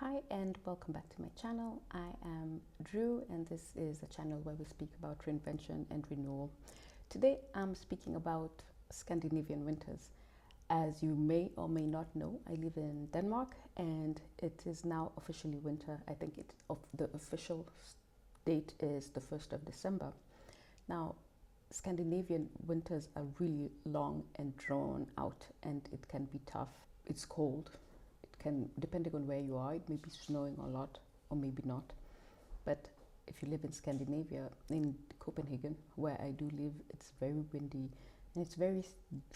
Hi and welcome back to my channel. I am Drew and this is a channel where we speak about reinvention and renewal. Today I'm speaking about Scandinavian winters. As you may or may not know, I live in Denmark and it is now officially winter. I think the official date is the 1st of December. Now, Scandinavian winters are really long and drawn out and it can be tough. It's cold. Can, depending on where you are, it may be snowing a lot or maybe not. But if you live in Scandinavia, in Copenhagen, where I do live, it's very windy and it's very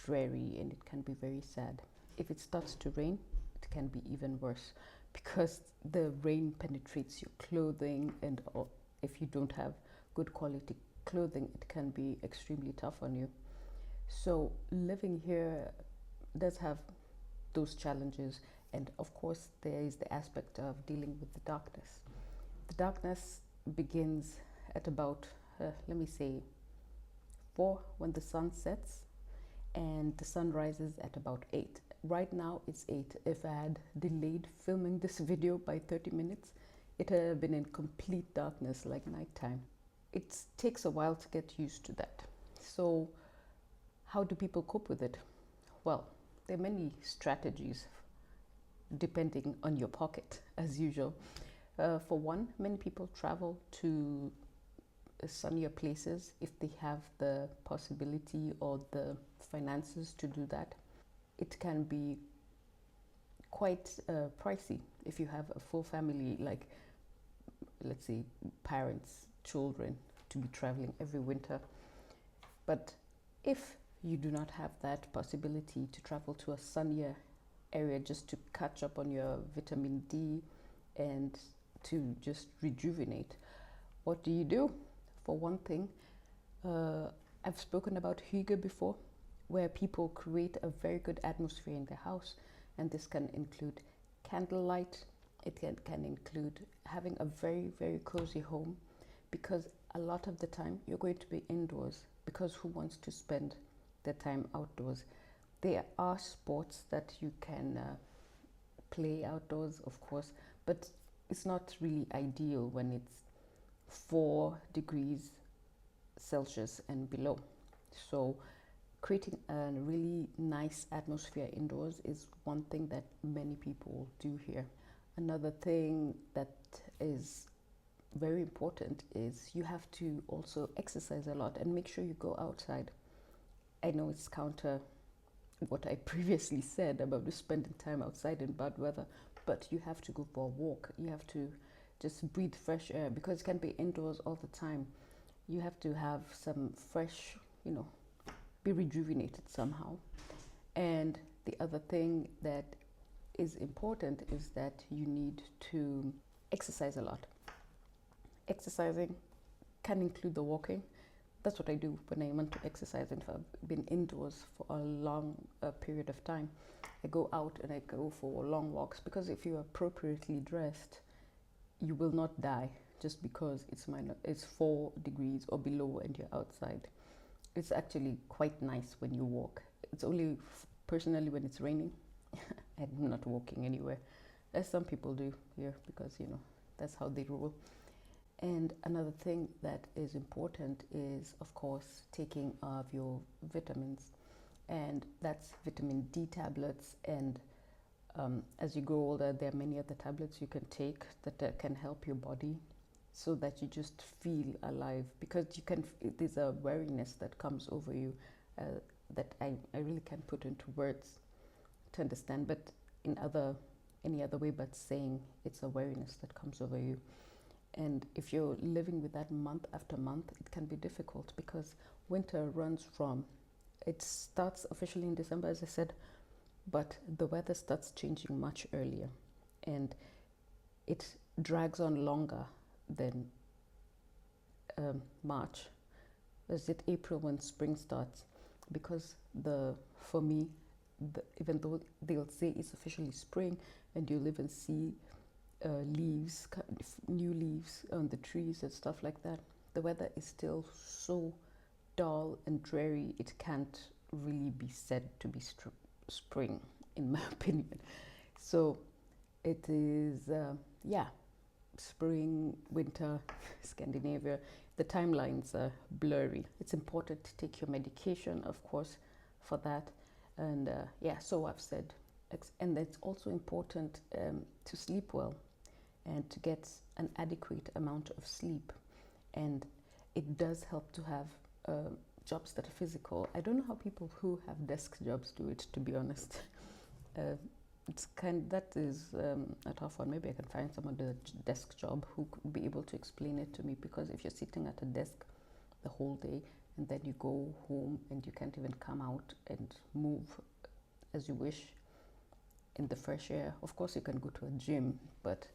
dreary and it can be very sad. If it starts to rain, it can be even worse because the rain penetrates your clothing, and if you don't have good quality clothing, it can be extremely tough on you. So living here does have those challenges, and of course there is the aspect of dealing with the darkness. The darkness begins at about let me say 4 when the sun sets, and the sun rises at about 8. Right now it's 8. If I had delayed filming this video by 30 minutes, it would have been in complete darkness like nighttime. It takes a while to get used to that. So how do people cope with it? Well, there are many strategies depending on your pocket, as usual. For one, many people travel to sunnier places if they have the possibility or the finances to do that. It can be quite pricey if you have a full family, like let's say parents, children, to be traveling every winter. But if you do not have that possibility to travel to a sunnier area just to catch up on your vitamin D and to just rejuvenate, what do you do? For one thing, I've spoken about Hygge before, where people create a very good atmosphere in their house, and this can include candlelight. It can include having a very, very cozy home, because a lot of the time you're going to be indoors, because who wants to spend their time outdoors? There are sports that you can play outdoors, of course, but it's not really ideal when it's 4 degrees Celsius and below. So creating a really nice atmosphere indoors is one thing that many people do here. Another thing that is very important is you have to also exercise a lot and make sure you go outside. I know it's counter what I previously said about spending time outside in bad weather, but you have to go for a walk. You have to just breathe fresh air, because it can be indoors all the time. You have to have some fresh, be rejuvenated somehow. And the other thing that is important is that you need to exercise a lot. Exercising can include the walking. That's what I do when I want to exercise, and if I've been indoors for a long period of time, I go out and I go for long walks, because if you're appropriately dressed, you will not die just because it's 4 degrees or below and you're outside. It's actually quite nice when you walk. It's only personally when it's raining I'm not walking anywhere, as some people do here, because that's how they roll. And another thing that is important is, of course, taking of your vitamins, and that's vitamin D tablets. And as you grow older, there are many other tablets you can take that can help your body, so that you just feel alive, because there's a weariness that comes over you that I really can't put into words to understand, but any other way but saying it's a weariness that comes over you. And if you're living with that month after month, it can be difficult, because winter it starts officially in December, as I said, but the weather starts changing much earlier, and it drags on longer than March. Is it April when spring starts? Because for me, even though they'll say it's officially spring and you live and see leaves, new leaves on the trees and stuff like that, the weather is still so dull and dreary, it can't really be said to be spring, in my opinion. So It is, yeah, spring, winter, Scandinavia. The timelines are blurry. It's important to take your medication, of course, for that. And yeah, so I've said. And it's also important to sleep well and to get an adequate amount of sleep. And it does help to have jobs that are physical. I don't know how people who have desk jobs do it, to be honest. That is a tough one. Maybe I can find someone with a desk job who could be able to explain it to me, because if you're sitting at a desk the whole day and then you go home and you can't even come out and move as you wish in the fresh air. Of course you can go to a gym, but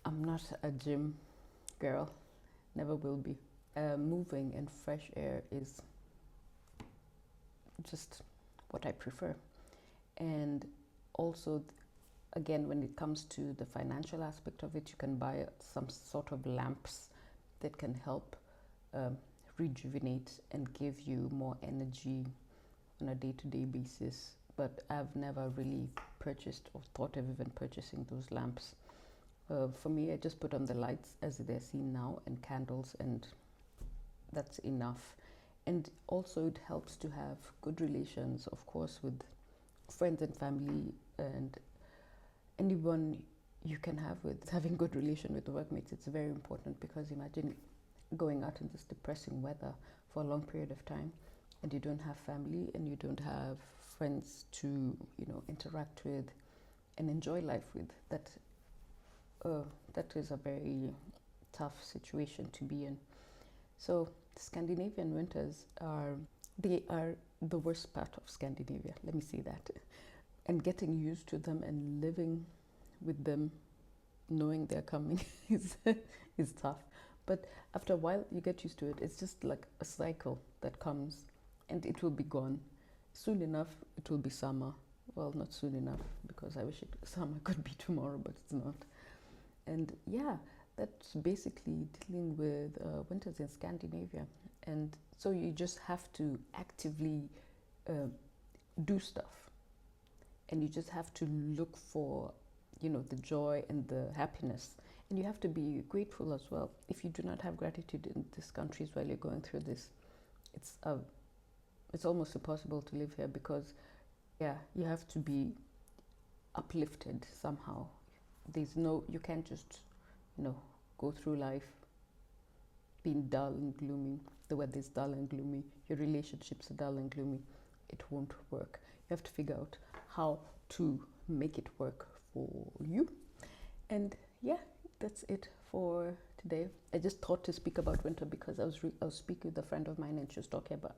I'm not a gym girl, never will be. Moving in fresh air is just what I prefer. And also, again, when it comes to the financial aspect of it, you can buy some sort of lamps that can help rejuvenate and give you more energy on a day-to-day basis. But I've never really purchased or thought of even purchasing those lamps. For me, I just put on the lights as they're seen now and candles, and that's enough. And also it helps to have good relations, of course, with friends and family and anyone you can have with. Having good relation with the workmates, it's very important, because imagine going out in this depressing weather for a long period of time and you don't have family and you don't have friends to, you know, interact with and enjoy life with. That is a very tough situation to be in. So Scandinavian winters are the worst part of Scandinavia, let me say that. And getting used to them and living with them, knowing they're coming is tough. But after a while you get used to it. It's just like a cycle that comes and it will be gone. Soon enough it will be summer. Well, not soon enough, because I wish summer could be tomorrow, but it's not. And yeah, that's basically dealing with winters in Scandinavia. And so you just have to actively do stuff, and you just have to look for, you know, the joy and the happiness. And you have to be grateful as well. If you do not have gratitude in these countries while you're going through this, it's almost impossible to live here, because yeah, you have to be uplifted somehow. You can't just, you know, go through life being dull and gloomy. The weather is dull and gloomy, your relationships are dull and gloomy. It won't work. You have to figure out how to make it work for you. And yeah, that's it for today. I just thought to speak about winter because I was speaking with a friend of mine, and she was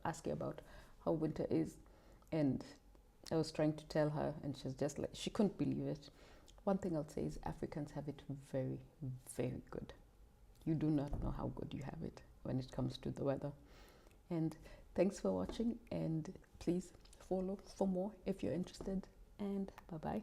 asking about how winter is, and I was trying to tell her, and she was just like, she couldn't believe it. One thing I'll say is Africans have it very, very good. You do not know how good you have it when it comes to the weather. And thanks for watching, and please follow for more if you're interested, and bye-bye.